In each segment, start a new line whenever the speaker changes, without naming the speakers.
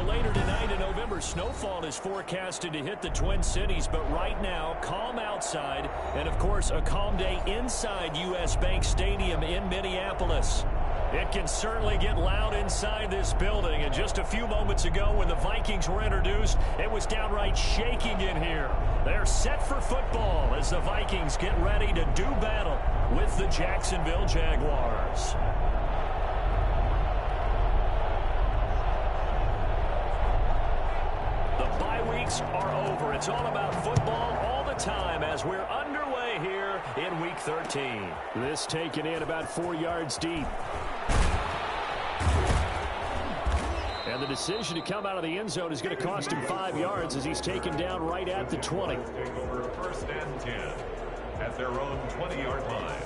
later tonight, a November snowfall is forecasted to hit the Twin Cities, but right now, calm outside, and of course, a calm day inside U.S. Bank Stadium in Minneapolis. It can certainly get loud inside this building, and just a few moments ago when the Vikings were introduced, it was downright shaking in here. They're set for football as the Vikings get ready to do battle with the Jacksonville Jaguars. The bye weeks are over. It's all about football all the time as we're underway here in Week 13. This taken in about 4 yards deep. And the decision to come out of the end zone is going to cost him 5 yards as he's taken down right at the 20.
Take over 1st and 10 at their own 20-yard line.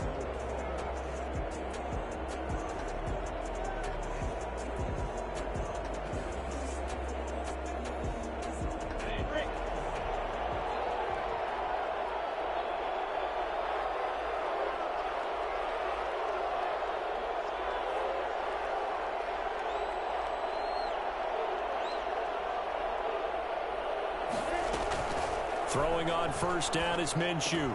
Throwing on 1st down is Minshew.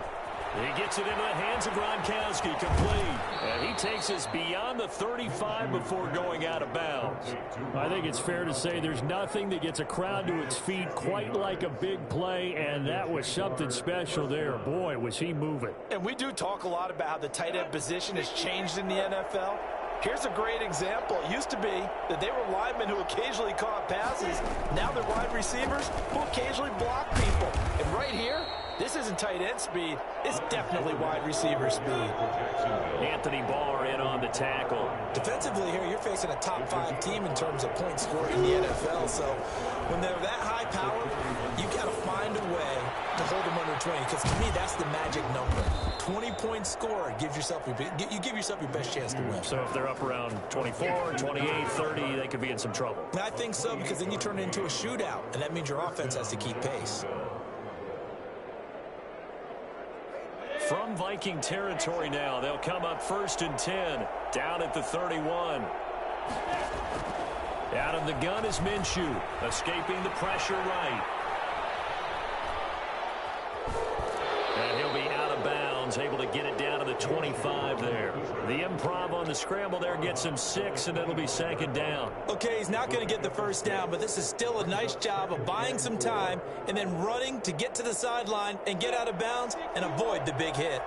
He gets it into the hands of Gronkowski, complete. And he takes us beyond the 35 before going out of bounds. I think it's fair to say there's nothing that gets a crowd to its feet quite like a big play, and that was something special there. Boy, was he moving.
And we do talk a lot about how the tight end position has changed in the NFL. Here's a great example. It used to be that they were linemen who occasionally caught passes. Now they're wide receivers who occasionally block people. And right here, this isn't tight end speed. It's definitely wide receiver speed.
Anthony Barr in on the tackle.
Defensively here, you're facing a top 5 team in terms of points scored in the NFL. So when they're that high powered, you got to find a way to hold them under 20. Because to me, that's the magic number. 20 points scored gives yourself you give yourself your best chance to win.
So if they're up around 24, 28, 30, they could be in some trouble.
I think so, because then you turn it into a shootout, and that means your offense has to keep pace.
From Viking territory now, they'll come up 1st and 10, down at the 31. Out of the gun is Minshew, escaping the pressure right. And he'll be out of bounds, able to get it down to the 25 there. The improv on the scramble there gets him 6, and it'll be 2nd down.
Okay, he's not going to get the 1st down, but this is still a nice job of buying some time and then running to get to the sideline and get out of bounds and avoid the big hit.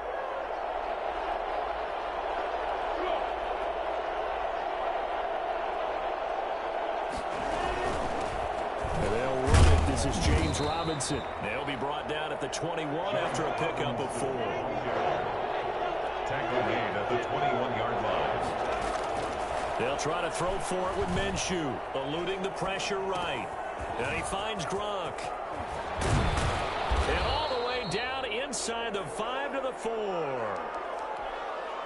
This is James Robinson. They'll be brought down at the 21 after a pickup of 4.
Tackle made at the 21-yard line.
They'll try to throw for it with Minshew, eluding the pressure right. And he finds Gronk. And all the way down inside the 5 to the 4.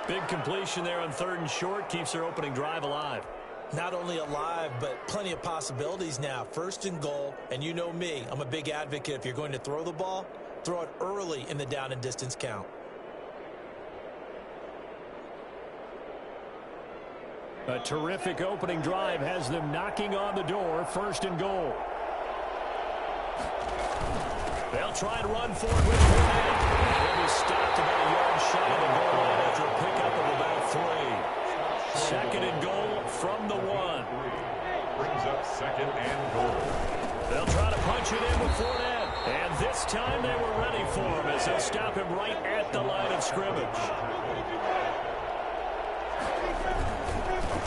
Big completion there on 3rd and short, keeps their opening drive alive.
Not only alive, but plenty of possibilities now. 1st and goal, and you know me, I'm a big advocate. If you're going to throw the ball, throw it early in the down and distance count.
A terrific opening drive has them knocking on the door. 1st and goal. They'll try and run for it with Fournette. He'll be stopped about a yard shy of the goal line after a pickup of about 3. 2nd and goal from the 1.
Brings up 2nd and goal.
They'll try to punch it in with Fournette. And this time they were ready for him as they'll stop him right at the line of scrimmage.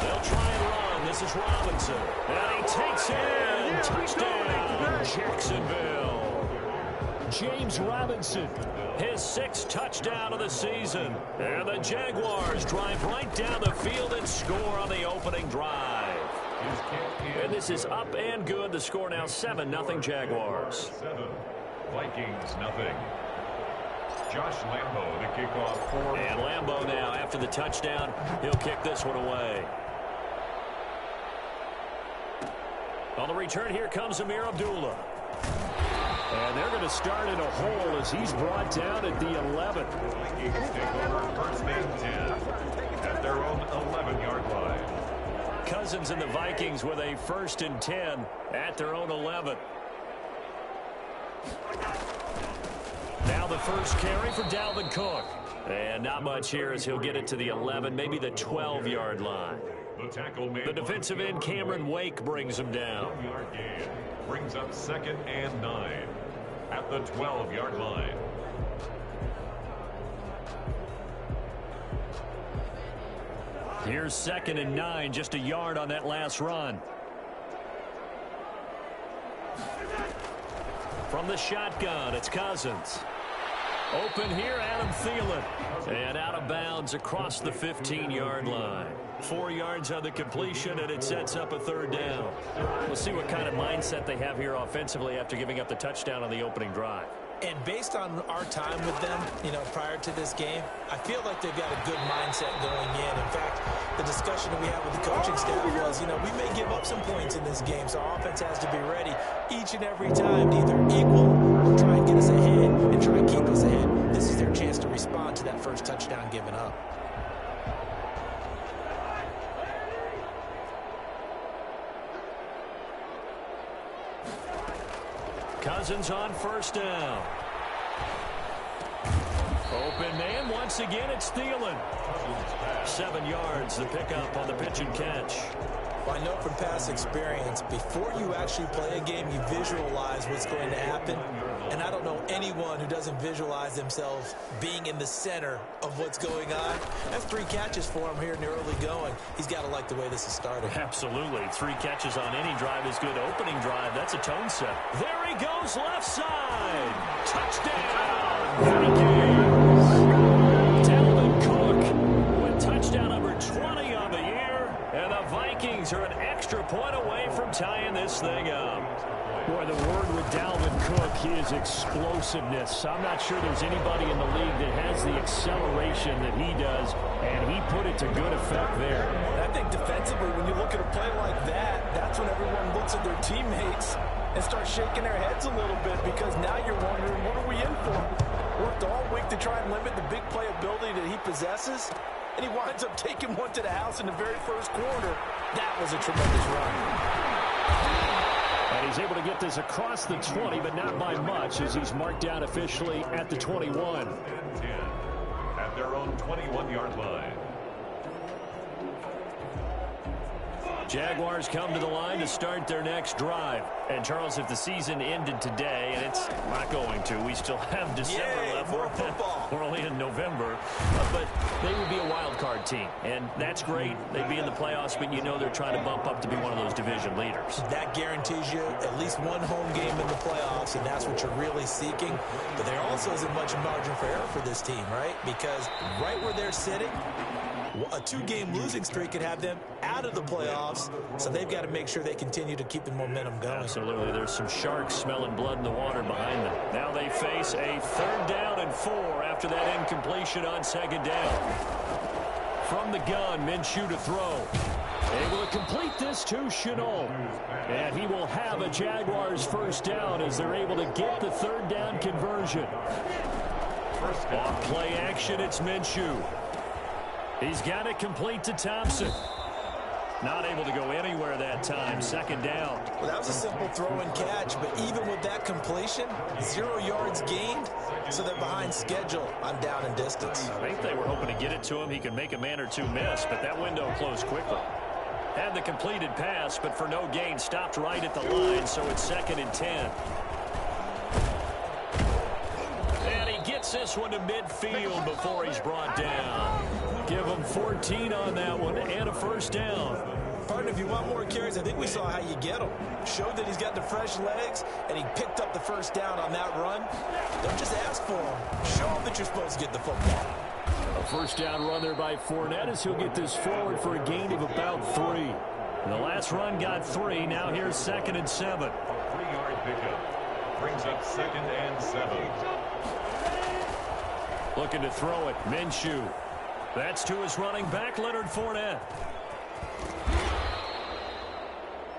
They'll try and run. This is Robinson. And he takes it in. Touchdown, Jacksonville. James Robinson, his 6th touchdown of the season. And the Jaguars drive right down the field and score on the opening drive. And this is up and good. The score now 7-0 Jaguars.
7, Vikings nothing. Josh Lambo to kick off for.
And Lambo now, after the touchdown, he'll kick this one away. On the return, here comes Amir Abdullah. And they're going to start in a hole as he's brought down at the 11.
Vikings take over 1st and 10 at their own 11-yard line.
Cousins and the Vikings with a 1st and 10 at their own 11. Now the first carry for Dalvin Cook. And not much here as he'll get it to the 11, maybe the 12-yard line. The defensive end, Cameron Wake, brings him down.
Brings up 2nd and 9 at the 12-yard line.
Here's 2nd and 9, just a yard on that last run. From the shotgun, it's Cousins. Open here, Adam Thielen. And out of bounds across the 15-yard line. 4 yards on the completion, and it sets up a 3rd down. We'll see what kind of mindset they have here offensively after giving up the touchdown on the opening drive.
And based on our time with them, prior to this game, I feel like they've got a good mindset going in. In fact, the discussion that we had with the coaching staff was, we may give up some points in this game, so our offense has to be ready each and every time to either equal or try and get us ahead and try and keep us ahead. This is their chance to respond to that first touchdown given up.
Cousins on 1st down. Open man, once again, it's Thielen. 7 yards, the pickup on the pitch and catch.
Well, I know from past experience, before you actually play a game, you visualize what's going to happen. And I don't know anyone who doesn't visualize themselves being in the center of what's going on. That's 3 catches for him here in the early going. He's got to like the way this is started.
Absolutely. 3 catches on any drive is good. Opening drive, that's a tone set. There he goes, left side. Touchdown, Vikings. Dalvin Cook with touchdown number 20 on the year. And the Vikings are an extra point away from tying this thing up. Boy, the word with Dalvin Cook, his explosiveness. I'm not sure there's anybody in the league that has the acceleration that he does, and he put it to good effect there.
And I think defensively, when you look at a play like that, that's when everyone looks at their teammates and starts shaking their heads a little bit, because now you're wondering, what are we in for? Worked all week to try and limit the big playability that he possesses, and he winds up taking one to the house in the very first quarter. That was a tremendous run.
And he's able to get this across the 20, but not by much, as he's marked down officially at the 21.
And 10 at their own 21-yard line.
Jaguars come to the line to start their next drive. And, Charles, if the season ended today, and it's not going to, we still have December left.
More football.
We're only in November. But they would be a wild card team, and that's great. They'd be in the playoffs, but you know they're trying to bump up to be one of those division leaders.
That guarantees you at least one home game in the playoffs, and that's what you're really seeking. But there also isn't much margin for error for this team, right? Because right where they're sitting, a 2-game losing streak could have them out of the playoffs, so they've got to make sure they continue to keep the momentum going.
Absolutely. There's some sharks smelling blood in the water behind them. Now they face a 3rd down and 4 after that incompletion on 2nd down. From the gun, Minshew to throw. Able to complete this to Shenault. And he will have a Jaguars 1st down as they're able to get the 3rd down conversion. Off play action, it's Minshew. He's got it complete to Thompson. Not able to go anywhere that time. 2nd down.
Well, that was a simple throw and catch, but even with that completion, 0 yards gained, so they're behind schedule on down and distance.
I think they were hoping to get it to him. He could make a man or two miss, but that window closed quickly. Had the completed pass, but for no gain, stopped right at the line, so it's 2nd and 10. And he gets this one to midfield before he's brought down. Give him 14 on that one and a 1st down.
Partner, if you want more carries, I think we saw how you get them. Showed that he's got the fresh legs, and he picked up the 1st down on that run. Don't just ask for him. Show him that you're supposed to get the football.
A 1st down run there by Fournette as he'll get this forward for a gain of about 3. And the last run got 3. Now here's 2nd and 7.
3-yard pickup. Brings up 2nd and 7.
Looking to throw it. Minshew. That's to his running back, Leonard Fournette.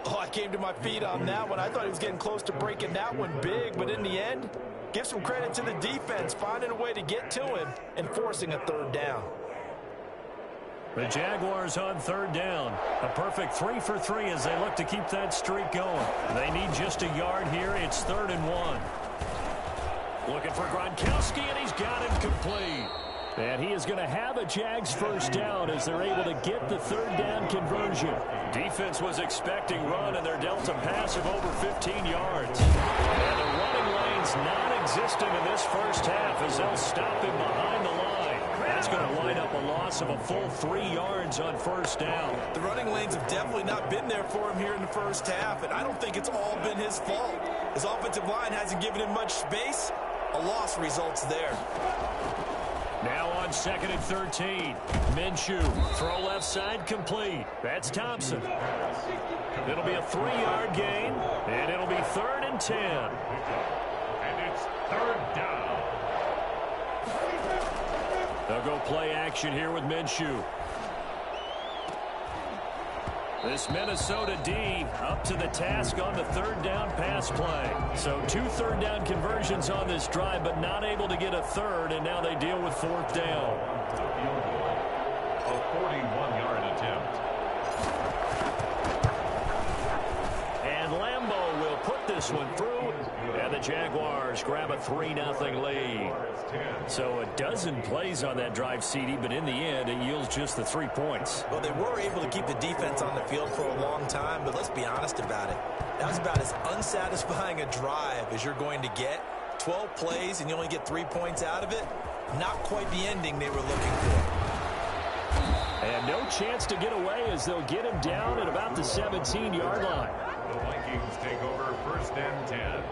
Oh, I came to my feet on that one. I thought he was getting close to breaking that one big, but in the end, give some credit to the defense, finding a way to get to him and forcing a 3rd down.
The Jaguars on third down. A perfect 3 for 3 as they look to keep that streak going. They need just a yard here. It's 3rd and 1. Looking for Gronkowski, and he's got him complete. And he is going to have a Jags first down as they're able to get the third down conversion. Defense was expecting run, and they're dealt a pass of over 15 yards. And the running lane's non-existent in this first half as they'll stop him behind the line. That's going to wind up a loss of a full 3 yards on first down.
The running lanes have definitely not been there for him here in the first half, and I don't think it's all been his fault. His offensive line hasn't given him much space. A loss results there.
Now on 2nd and 13. Minshew, throw left side, complete. That's Thompson. It'll be a 3-yard gain, and it'll be 3rd and 10.
And it's 3rd down.
They'll go play action here with Minshew. This Minnesota D up to the task on the third down pass play. So 2 third down conversions on this drive, but not able to get a third, and now they deal with 4th down.
A 41-yard attempt.
And Lambeau will put this one through, and the Jaguars grab a 3-0 lead. So a dozen plays on that drive, CD, but in the end, it yields just the 3 points.
Well, they were able to keep the defense on the field for a long time, but let's be honest about it. That was about as unsatisfying a drive as you're going to get. 12 plays, and you only get 3 points out of it. Not quite the ending they were looking for.
And no chance to get away as they'll get him down at about the 17-yard line.
The Vikings take over 1st and 10.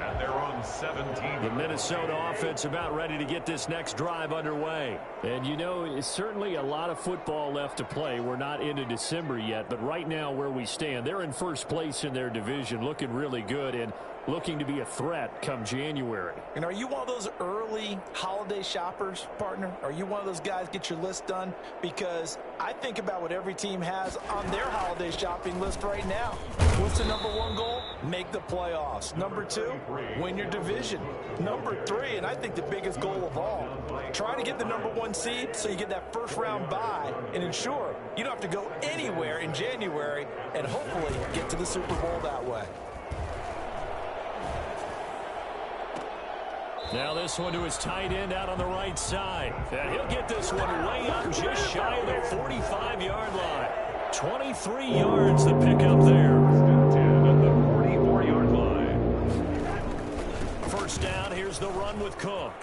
And they're on 17.
The Minnesota offense about ready to get this next drive underway. And, you know, it's certainly a lot of football left to play. We're not into December yet, but right now where we stand, they're in first place in their division, looking really good and looking to be a threat come January.
And are you one of those early holiday shoppers, partner? Are you one of those guys get your list done? Because I think about what every team has on their holiday shopping list right now. What's the #1 goal? Make the playoffs. #2, win your division. #3, and I think the biggest goal of all, try to get the #1 seed so you get that first-round bye and ensure you don't have to go anywhere in January and hopefully get to the Super Bowl that way.
Now this one to his tight end out on the right side. And he'll get this one way up just shy of the 45-yard line. 23 yards the pickup there.
10 at the 44-yard line.
First down, here's the run with Cook.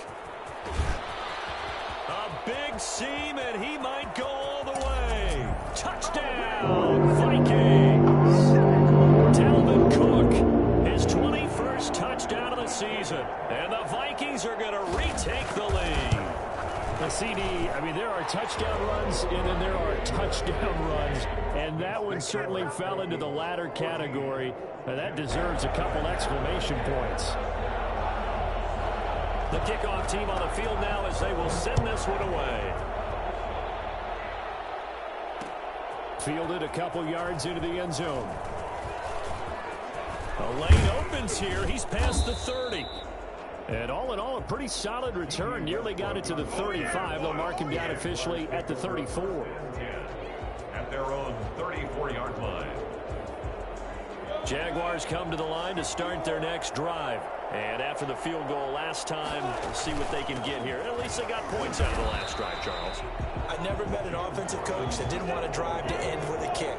A big seam, and he might go all the way. Touchdown, Vikings. Dalvin Cook, his 21st touchdown of the season. And the Vikings are going to retake the lead. The CD, I mean, there are touchdown runs, and then there are touchdown runs. And that one certainly fell into the latter category. And that deserves a couple exclamation points. The kickoff team on the field now as they will send this one away. Fielded a couple yards into the end zone. The lane opens here. He's past the 30. And all in all, a pretty solid return. Nearly got it to the 35. They'll mark him down officially at the 34.
At their own 34-yard line.
Jaguars come to the line to start their next drive. And after the field goal last time, we'll see what they can get here. At least they got points out of the last drive, Charles.
I never met an offensive coach that didn't want to drive to end with a kick.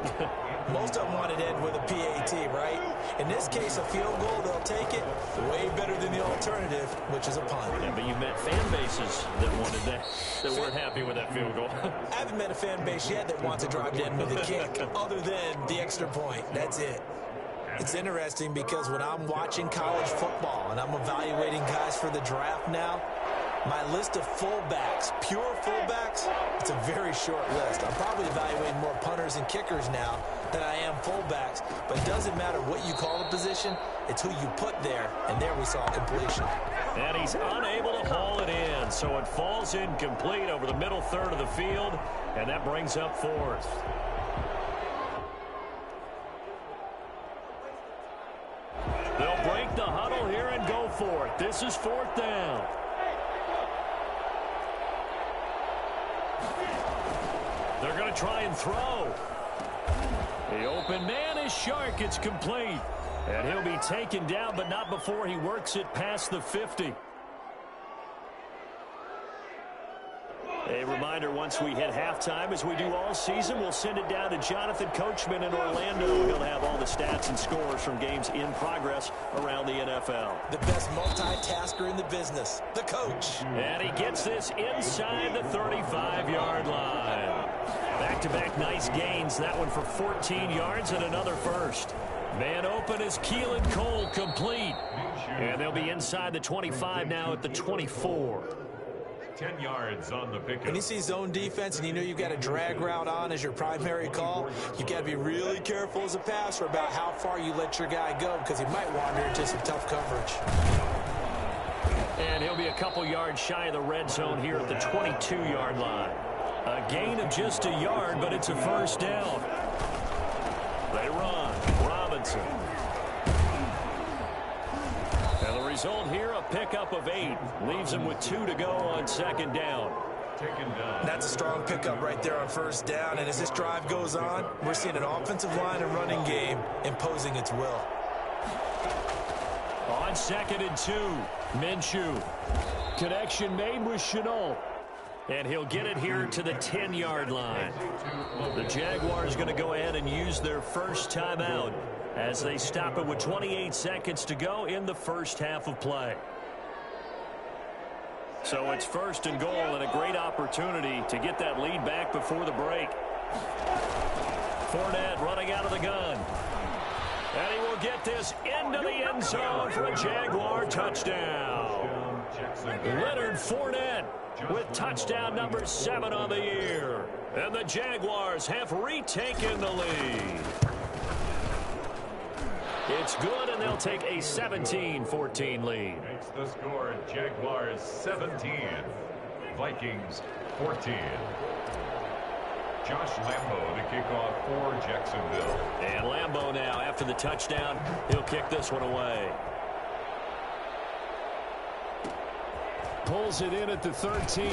Most of them wanted to end with a PAT, right? In this case, a field goal, they'll take it. Way better than the alternative, which is a punt.
Yeah, but you met fan bases that wanted that weren't happy with that field goal.
I haven't met a fan base yet that wants to drive to end with a kick, other than the extra point. That's it. It's interesting because when I'm watching college football and I'm evaluating guys for the draft now, my list of fullbacks, pure fullbacks, it's a very short list. I'm probably evaluating more punters and kickers now than I am fullbacks, but it doesn't matter what you call the position, it's who you put there, and there we saw completion.
And he's unable to haul it in, so it falls incomplete over the middle third of the field, and that brings up 4th. They'll break the huddle here and go for it. This is 4th down. They're going to try and throw. The open man is Shark. It's complete. And he'll be taken down, but not before he works it past the 50. A reminder, once we hit halftime, as we do all season, we'll send it down to Jonathan Coachman in Orlando. He'll have all the stats and scores from games in progress around the NFL.
The best multitasker in the business, the coach.
And he gets this inside the 35-yard line. Back-to-back nice gains. That one for 14 yards and another first. Man open is Keelan Cole, complete. And they'll be inside the 25 now at the 24.
10 yards on the pickup.
When you see zone defense and you know you've got a drag route on as your primary call, you've got to be really careful as a passer about how far you let your guy go because he might wander into some tough coverage.
And he'll be a couple yards shy of the red zone here at the 22-yard line. A gain of just a yard, but it's a first down. They run. Robinson. And the result here, a pickup of 8. Leaves him with 2 to go on second down.
That's a strong pickup right there on first down. And as this drive goes on, we're seeing an offensive line and running game imposing its will.
On 2nd and 2, Minshew. Connection made with Shenault. And he'll get it here to the 10-yard line. The Jaguars going to go ahead and use their first timeout as they stop it with 28 seconds to go in the first half of play. So it's 1st and goal and a great opportunity to get that lead back before the break. Fournette running out of the gun. And he will get this into the end zone for a Jaguar touchdown. Leonard Fournette with touchdown number 7 on the year. And the Jaguars have retaken the lead. It's good, and they'll take a 17-14 lead.
Makes the score Jaguars 17, Vikings 14. Josh Lambo to kick off for Jacksonville.
And Lambo now, after the touchdown, he'll kick this one away. Pulls it in at the 13.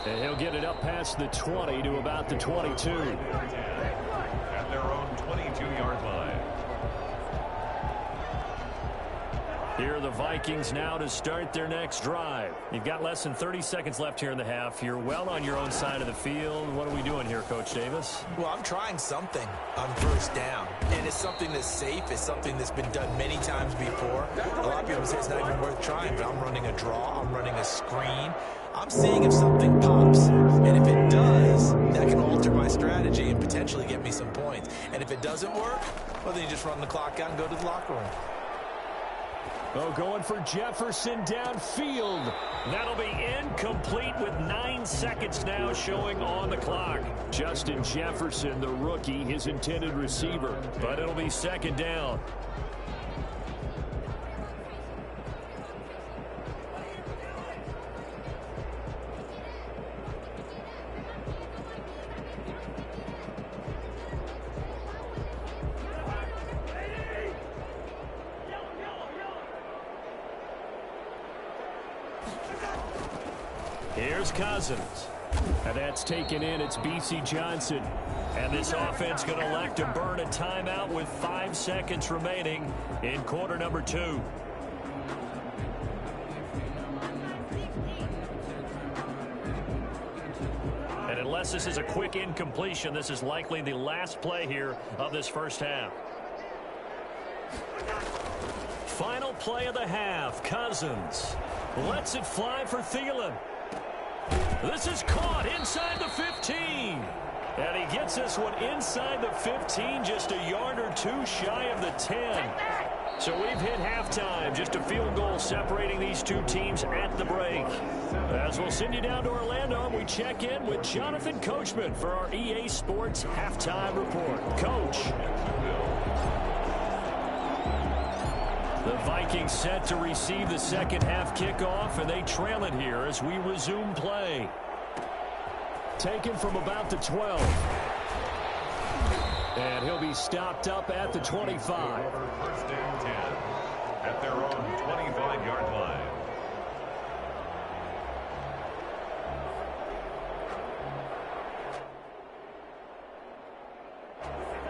And he'll get it up past the 20 to about the 22.
At their own 22-yard line.
Here are the Vikings now to start their next drive. You've got less than 30 seconds left here in the half. You're well on your own side of the field. What are we doing here, Coach Davis?
Well, I'm trying something on first down. And it's something that's safe. It's something that's been done many times before. A lot of people say it's not even worth trying, but I'm running a draw. I'm running a screen. I'm seeing if something pops. And if it does, that can alter my strategy and potentially get me some points. And if it doesn't work, well, then you just run the clock out and go to the locker room.
Oh, going for Jefferson downfield. That'll be incomplete with 9 seconds now showing on the clock. Justin Jefferson, the rookie, his intended receiver. But it'll be 2nd down. Here's Cousins. And that's taken in. It's B.C. Johnson. And this offense going to elect to burn a timeout with 5 seconds remaining in quarter number 2. And unless this is a quick incompletion, this is likely the last play here of this first half. Final play of the half. Cousins lets it fly for Thielen. This is caught inside the 15. And he gets this one inside the 15, just a yard or 2 shy of the 10. So we've hit halftime, just a field goal separating these two teams at the break. As we'll send you down to Orlando, we check in with Jonathan Coachman for our EA Sports Halftime Report. Coach. The Vikings set to receive the second half kickoff, and they trail it here as we resume play. Taken from about the 12. And he'll be stopped up at the 25.
First and 10 at their own 25-yard line.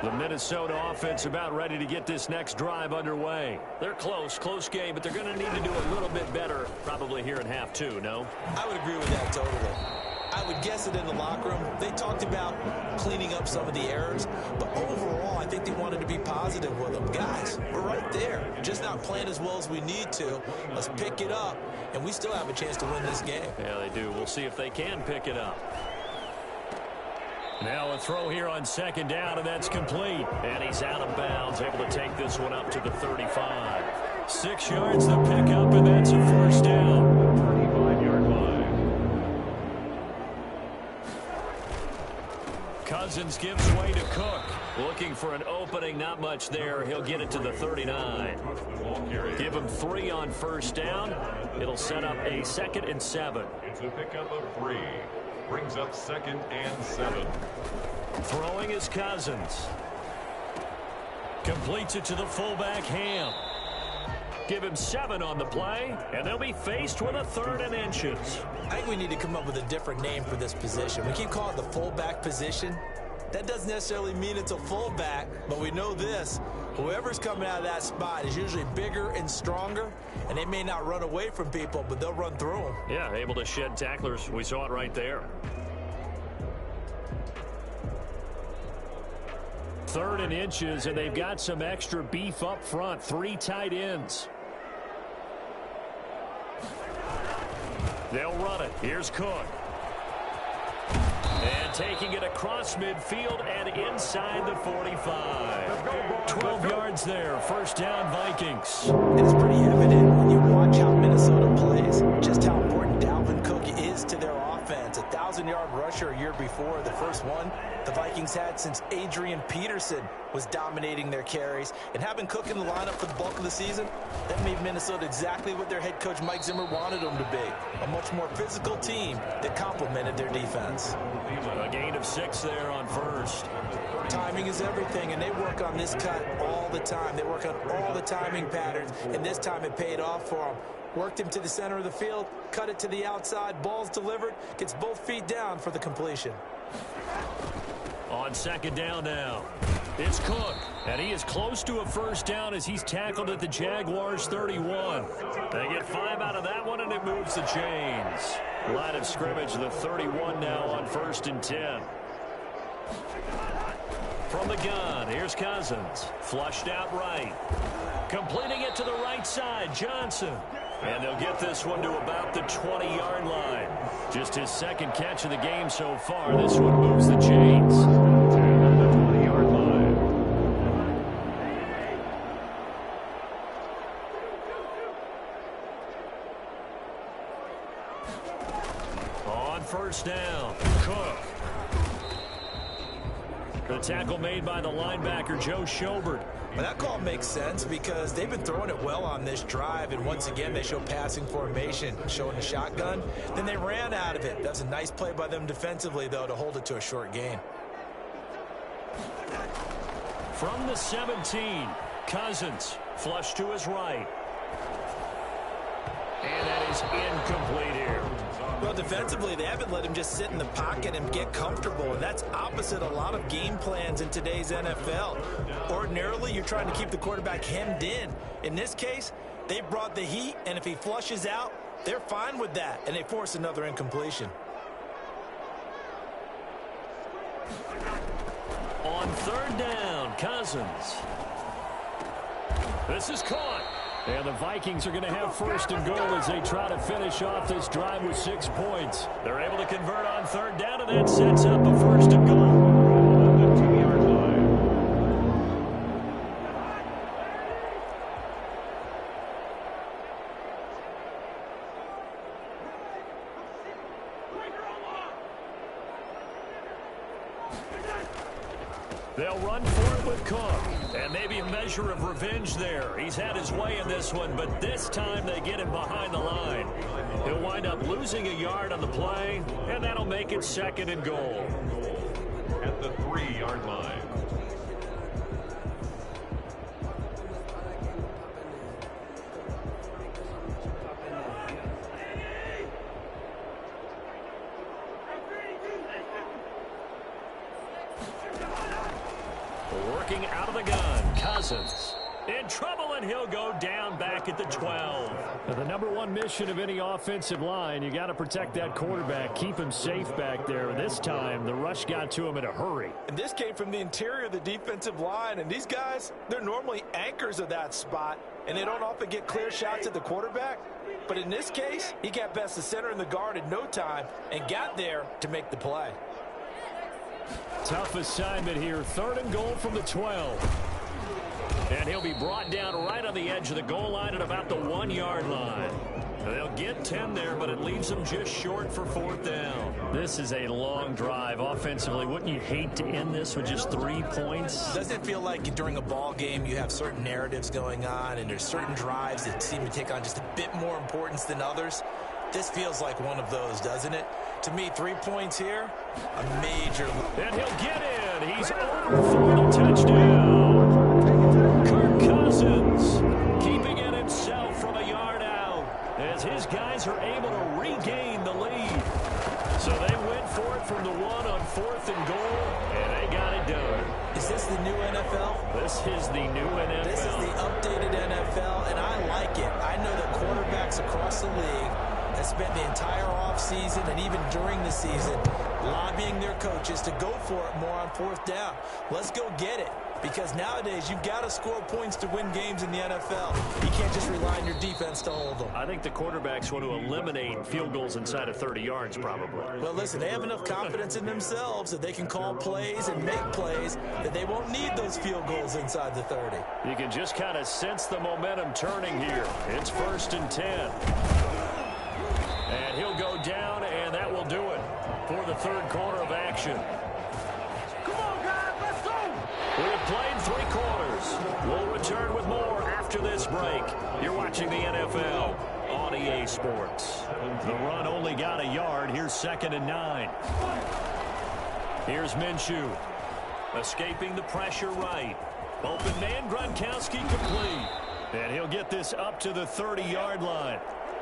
The Minnesota offense about ready to get this next drive underway. They're close game, but they're going to need to do a little bit better probably here in half two, no?
I would agree with that totally. I would guess it in the locker room. They talked about cleaning up some of the errors, but overall, I think they wanted to be positive with them. Guys, we're right there. Just not playing as well as we need to. Let's pick it up, and we still have a chance to win this game.
Yeah, they do. We'll see if they can pick it up. Now a throw here on second down, and that's complete. And he's out of bounds, able to take this one up to the 35. 6 yards to pick up, and that's a first down.
35-yard line.
Cousins gives way to Cook. Looking for an opening, not much there. He'll get it to the 39. Give him 3 on first down. It'll set up a 2nd and 7.
It's a pickup of 3. Brings up 2nd and 7.
Throwing is Cousins. Completes it to the fullback, Ham. Give him 7 on the play, and they'll be faced with a 3rd and inches.
I think we need to come up with a different name for this position. We keep calling it the fullback position. That doesn't necessarily mean it's a fullback, but we know this. Whoever's coming out of that spot is usually bigger and stronger, and they may not run away from people, but they'll run through them.
Yeah, able to shed tacklers. We saw it right there. 3rd and inches, and they've got some extra beef up front. 3 tight ends. They'll run it. Here's Cook. And taking it across midfield and inside the 45. 12 yards there. First down, Vikings.
It's pretty evident when you watch how Minnesota plays, just how important Dalvin Cook is to their offense. 1,000-yard rusher a year before, the first one the Vikings had since Adrian Peterson was dominating their carries. And having Cook in the lineup for the bulk of the season, that made Minnesota exactly what their head coach Mike Zimmer wanted them to be. A much more physical team that complemented their defense.
A gain of 6 there on first.
Timing is everything, and they work on this cut all the time. They work on all the timing patterns, and this time it paid off for them. Worked him to the center of the field, cut it to the outside, ball's delivered, gets both feet down for the completion.
On second down now, it's Cook, and he is close to a first down as he's tackled at the Jaguars 31. They get 5 out of that one, and it moves the chains. Line of scrimmage, the 31 now on 1st and 10. From the gun, here's Cousins. Flushed out right. Completing it to the right side, Johnson. And they'll get this one to about the 20-yard line. Just his 2nd catch of the game so far. This one moves the chains. To the 20-yard line. On first down, Cook. The tackle made by the linebacker, Joe Schobert.
Well, that call makes sense because they've been throwing it well on this drive, and once again they show passing formation, showing the shotgun. Then they ran out of it. That's a nice play by them defensively, though, to hold it to a short gain.
From the 17, Cousins, flush to his right. And that is incomplete here.
Well, defensively, they haven't let him just sit in the pocket and get comfortable, and that's opposite a lot of game plans in today's NFL. Ordinarily, you're trying to keep the quarterback hemmed in. In this case, they brought the heat, and if he flushes out, they're fine with that, and they force another incompletion.
On 3rd down, Cousins. This is caught. And the Vikings are going to have 1st and goal as they try to finish off this drive with 6 points. They're able to convert on 3rd down, and that sets up a 1st and goal. The 2-yard line. They'll run for it with Cook, and maybe a measure of revenge there. He's had his way in this one, but this time they get him behind the line. He'll wind up losing a yard on the play, and that'll make it 2nd and goal.
At the 3-yard line.
Working out of the gun, Cousins. In trouble, and he'll go down back at the 12. Now, the number one mission of any offensive line, you got to protect that quarterback, keep him safe back there. This time, the rush got to him in a hurry.
And this came from the interior of the defensive line, and these guys, they're normally anchors of that spot, and they don't often get clear shots at the quarterback. But in this case, he got past the center and the guard in no time and got there to make the play.
Tough assignment here. 3rd and goal from the 12. And he'll be brought down right on the edge of the goal line at about the 1-yard line. They'll get 10 there, but it leaves them just short for 4th down. This is a long drive offensively. Wouldn't you hate to end this with just 3 points?
Doesn't it feel like during a ball game you have certain narratives going on and there's certain drives that seem to take on just a bit more importance than others? This feels like one of those, doesn't it? To me, 3 points here, a major...
And he'll get in. He's over for the touchdown. Kirk Cousins keeping it himself from a yard out as his guys are able to regain the lead. So they went for it from the 1 on 4th and goal, and they got it done.
Is this the new NFL?
This is the new NFL.
This is the updated NFL, and I like it. I know that quarterbacks across the league have spent the entire offseason and even during the season lobbying their coaches to go for it more on 4th down. Let's go get it. Because nowadays, you've got to score points to win games in the NFL. You can't just rely on your defense to hold them.
I think the quarterbacks want to eliminate field goals inside of 30 yards, probably.
Well, listen, they have enough confidence in themselves that they can call plays and make plays that they won't need those field goals inside the 30.
You can just kind of sense the momentum turning here. It's 1st and 10. And he'll go down, and that will do it for the 3rd quarter of action. We have played 3 quarters. We'll return with more after this break. You're watching the NFL on EA Sports. The run only got a yard. Here's 2nd and 9. Here's Minshew. Escaping the pressure right. Open man, Gronkowski complete. And he'll get this up to the 30-yard line.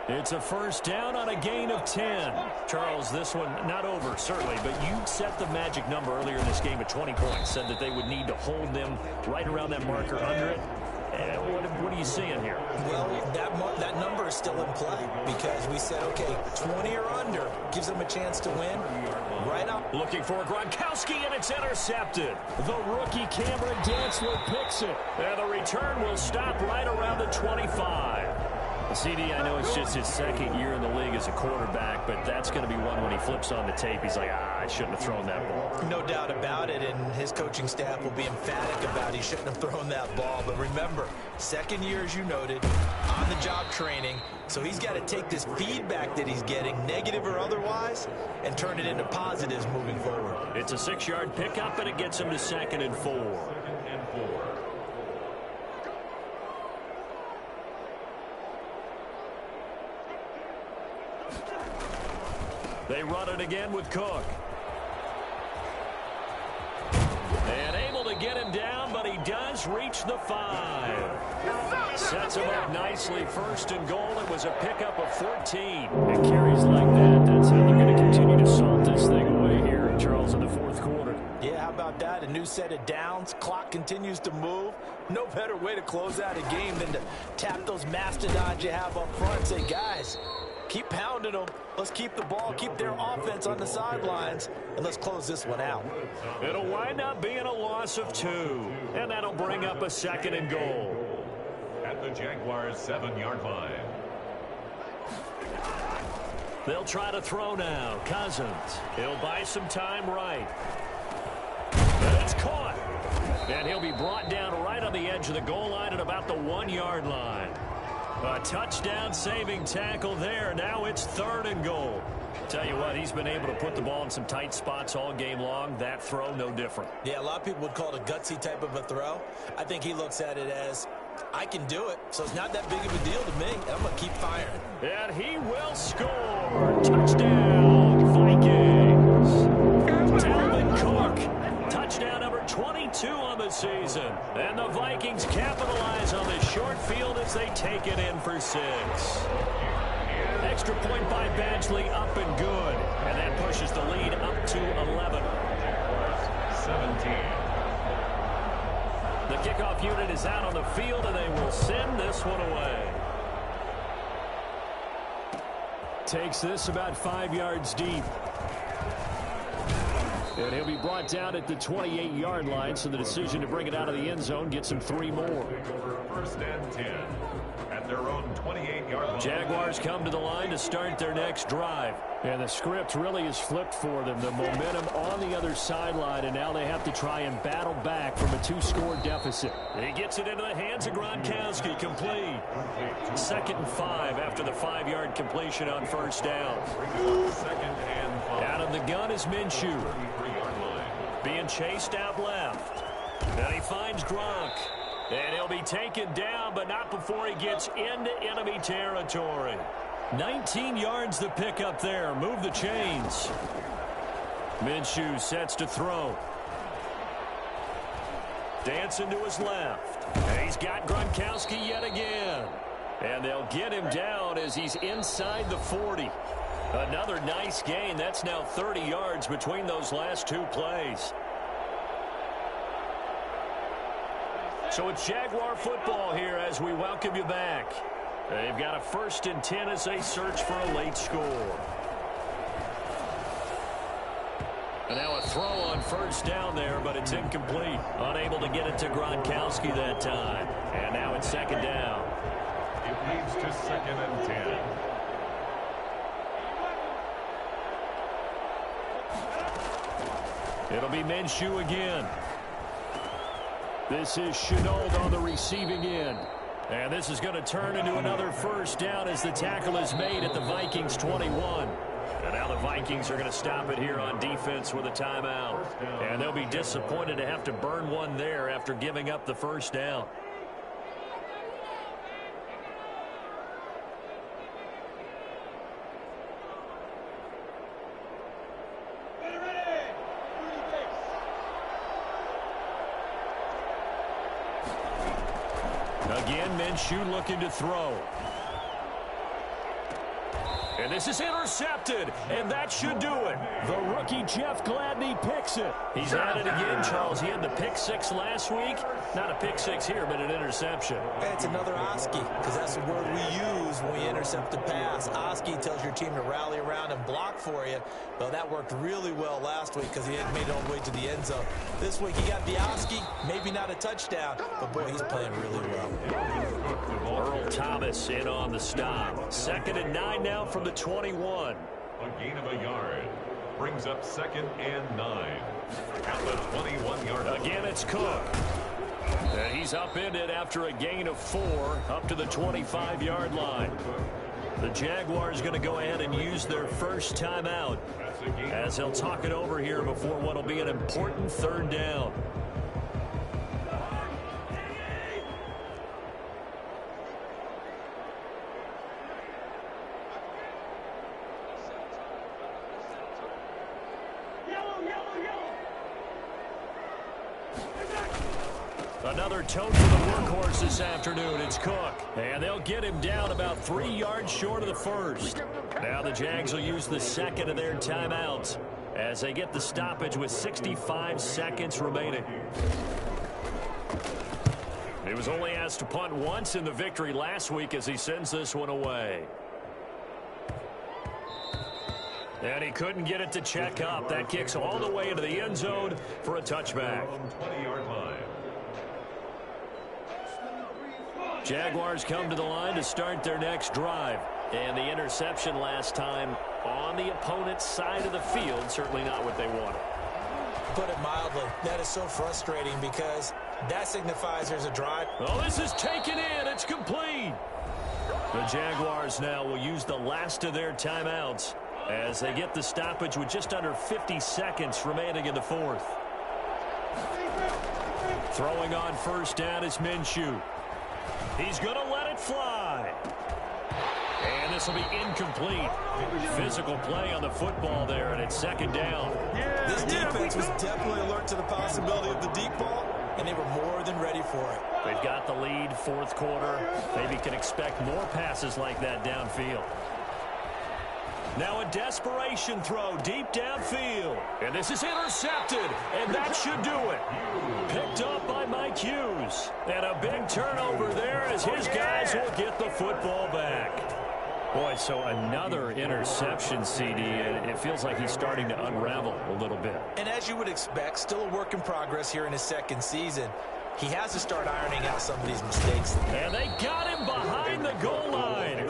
It's a 1st down on a gain of 10. Charles, this one not over, certainly, but you set the magic number earlier in this game at 20 points, said that they would need to hold them right around that marker under it. What are you seeing here?
Well, that number is still in play because we said, okay, 20 or under gives them a chance to win. Right up.
Looking for Gronkowski, and it's intercepted. The rookie Cameron Dantzler picks it. And the return will stop right around the 25. CD, I know it's just his 2nd year in the league as a quarterback, but that's going to be one when he flips on the tape. He's like, I shouldn't have thrown that ball.
No doubt about it, and his coaching staff will be emphatic about he shouldn't have thrown that ball. But remember, 2nd year, as you noted, on-the-job training, so he's got to take this feedback that he's getting, negative or otherwise, and turn it into positives moving forward.
It's a 6-yard pickup, and it gets him to 2nd and 4. They run it again with Cook. And able to get him down, but he does reach the 5. Sets him up nicely. 1st and goal. It was a pickup of 14. And carries like that. That's how they're going to continue to salt this thing away here, Charles, in the 4th quarter.
Yeah, how about that? A new set of downs. Clock continues to move. No better way to close out a game than to tap those mastodons you have up front and say, guys, keep pounding them. Let's keep the ball, keep their offense on the sidelines, and let's close this one out.
It'll wind up being a loss of 2, and that'll bring up a 2nd and goal.
At the Jaguars' 7-yard line.
They'll try to throw now. Cousins. He'll buy some time right. And it's caught. And he'll be brought down right on the edge of the goal line at about the 1-yard line. A touchdown-saving tackle there. Now it's 3rd and goal. Tell you what, he's been able to put the ball in some tight spots all game long. That throw, no different.
Yeah, a lot of people would call it a gutsy type of a throw. I think he looks at it as, I can do it, so it's not that big of a deal to me. I'm going to keep firing.
And he will score. Touchdown, Vikings. Dalvin Cook. Touchdown number 22 on the season. And the Vikings capitalize on this short field as they take it in for 6. Extra point by Badgley, up and good. And that pushes the lead up to 11.
17.
The kickoff unit is out on the field, and they will send this one away. Takes this about 5 yards deep. And he'll be brought down at the 28-yard line, so the decision to bring it out of the end zone gets him 3 more.
First and 10 at their own 28-yard line.
Jaguars come to the line to start their next drive. And the script really is flipped for them. The momentum on the other sideline, and now they have to try and battle back from a 2-score deficit. He gets it into the hands of Gronkowski, complete. 2nd and 5 after the 5-yard completion on first down. Out of the gun is Minshew. Being chased out left. And he finds Gronk. And he'll be taken down, but not before he gets into enemy territory. 19 yards to pick up there. Move the chains. Minshew sets to throw. Dancing to his left. And he's got Gronkowski yet again. And they'll get him down as he's inside the 40. Another nice gain. That's now 30 yards between those last 2 plays. So it's Jaguar football here as we welcome you back. They've got a 1st and 10 as they search for a late score. And now a throw on first down there, but it's incomplete. Unable to get it to Gronkowski that time. And now it's 2nd down.
It leads to 2nd and 10.
It'll be Minshew again. This is Shenault on the receiving end. And this is going to turn into another first down as the tackle is made at the Vikings 21. And now the Vikings are going to stop it here on defense with a timeout. And they'll be disappointed to have to burn one there after giving up the first down. Again, Minshew looking to throw. And this is intercepted, and that should do it. The rookie Jeff Gladney picks it. He's at it again, Charles. He had the pick 6 last week. Not a pick 6 here, but an interception.
It's another Oski, because that's the word we use when we intercept the pass. Oski tells your team to rally around and block for you. Well, that worked really well last week because he had made it all the way to the end zone. This week he got the Oski, maybe not a touchdown, but boy, he's playing really well.
Earl Thomas in on the stop. 2nd and 9 now from the 21.
A gain of a yard brings up 2nd and 9 at the 21-yard line.
Again, it's Cook. And he's upended after a gain of 4 up to the 25-yard line. The Jaguars going to go ahead and use their first timeout as they'll talk it over here before what will be an important 3rd down. Another tote for the workhorse this afternoon. It's Cook. And they'll get him down about 3 yards short of the first. Now the Jags will use the 2nd of their timeouts as they get the stoppage with 65 seconds remaining. He was only asked to punt once in the victory last week as he sends this one away. And he couldn't get it to check up. That kicks all the way into the end zone for a touchback.
20-yard line.
Jaguars come to the line to start their next drive. And the interception last time on the opponent's side of the field, certainly not what they wanted.
Put it mildly, that is so frustrating because that signifies there's a drive.
Oh, this is taken in. It's complete. The Jaguars now will use the last of their timeouts as they get the stoppage with just under 50 seconds remaining in the 4th. Throwing on first down is Minshew. He's going to let it fly. And this will be incomplete. Physical play on the football there, and it's 2nd down.
This defense was definitely alert to the possibility of the deep ball, and they were more than ready for it.
They've got the lead, 4th quarter. Maybe can expect more passes like that downfield. Now a desperation throw deep downfield. And this is intercepted, and that should do it. Picked up by Mike Hughes. And a big turnover there as his guys will get the football back. Boy, so another interception, CD, and it feels like he's starting to unravel a little bit.
And as you would expect, still a work in progress here in his second season. He has to start ironing out some of these mistakes.
And they got him behind the goal line.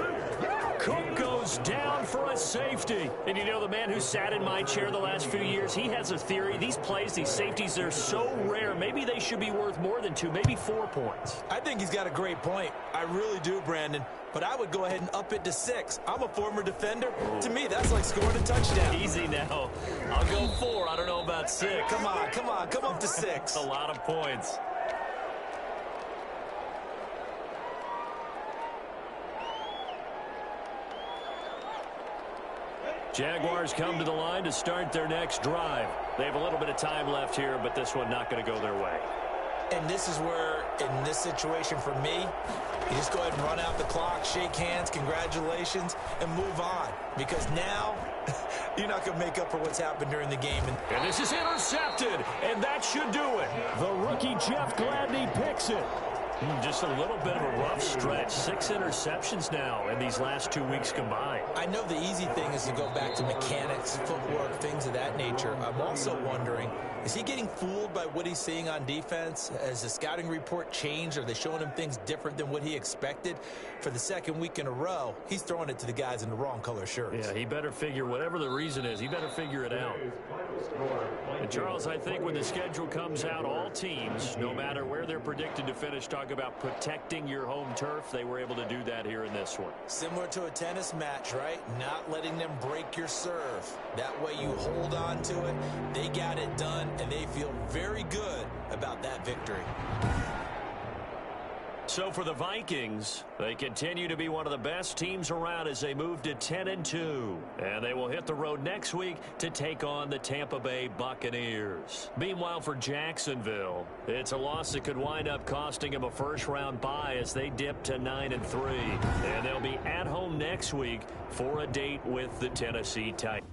Cook goes down for a safety. And you know, the man who sat in my chair the last few years, he has a theory. These plays, these safeties, they're so rare. Maybe they should be worth more than 2, maybe 4 points.
I think he's got a great point. I really do, Brandon. But I would go ahead and up it to 6. I'm a former defender. To me, that's like scoring a touchdown.
Easy now. I'll go 4. I don't know about 6.
Come on. Come up to 6.
A lot of points. Jaguars come to the line to start their next drive. They have a little bit of time left here, but this one not going to go their way.
And this is where, in this situation for me, you just go ahead and run out the clock, shake hands, congratulations, and move on. Because now, you're not going to make up for what's happened during the game.
And this is intercepted, and that should do it. The rookie Jeff Gladney picks it. Just a little bit of a rough stretch. 6 interceptions now in these last 2 weeks combined.
I know the easy thing is to go back to mechanics, footwork, things of that nature. I'm also wondering, is he getting fooled by what he's seeing on defense? Has the scouting report changed? Are they showing him things different than what he expected? For the second week in a row, he's throwing it to the guys in the wrong color shirts.
Yeah, he better figure, whatever the reason is, he better figure it out. And Charles, I think when the schedule comes out, all teams, no matter where they're predicted to finish, talk about protecting your home turf. They were able to do that here in this one.
Similar to a tennis match, right? Not letting them break your serve. That way you hold on to it. They got it done, and they feel very good about that victory.
So for the Vikings, they continue to be one of the best teams around as they move to 10-2. And they will hit the road next week to take on the Tampa Bay Buccaneers. Meanwhile, for Jacksonville, it's a loss that could wind up costing them a first-round bye as they dip to 9-3. And they'll be at home next week for a date with the Tennessee Titans.